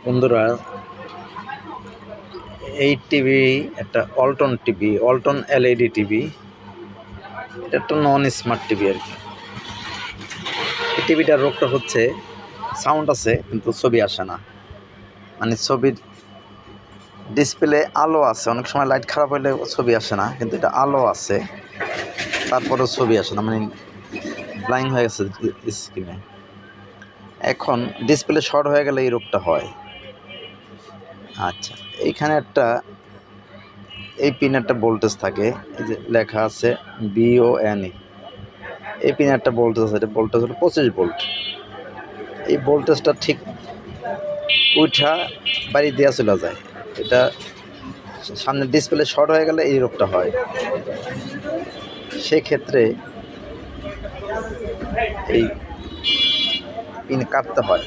বন্ধুরা, এই টিভি একটা ওয়ালটন এলইডি টিভি। এটা একটা নন স্মার্ট টিভি আর কি। এই টিভিটার রোগটা হচ্ছে সাউন্ড আছে কিন্তু ছবি আসে না। মানে ছবির ডিসপ্লে আলো আছে, অনেক সময় লাইট খারাপ হলে ছবি আসে না, কিন্তু এটা আলো আছে তারপরেও ছবি আসে না, মানে ব্লাইন্ড হয়ে গেছে স্ক্রিনে। এখন ডিসপ্লে শর্ট হয়ে গেলে এই রোগটা হয়। আচ্ছা, এইখানে এই পিন একটা ভোল্টেজ থাকে, এই যে লেখা আছে BONE। এই পিন একটা ভোল্টেজ আছে, এটা ভোল্টেজ হলো 25 ভোল্ট। এই ভোল্টেজটা ঠিক উঠা বাড়ি দেওয়া চলে যায়। এটা সামনে ডিসপ্লে শর্ট হয়ে গেলে এই রোগটা হয়। সেক্ষেত্রে এই পিন কাটতে হয়।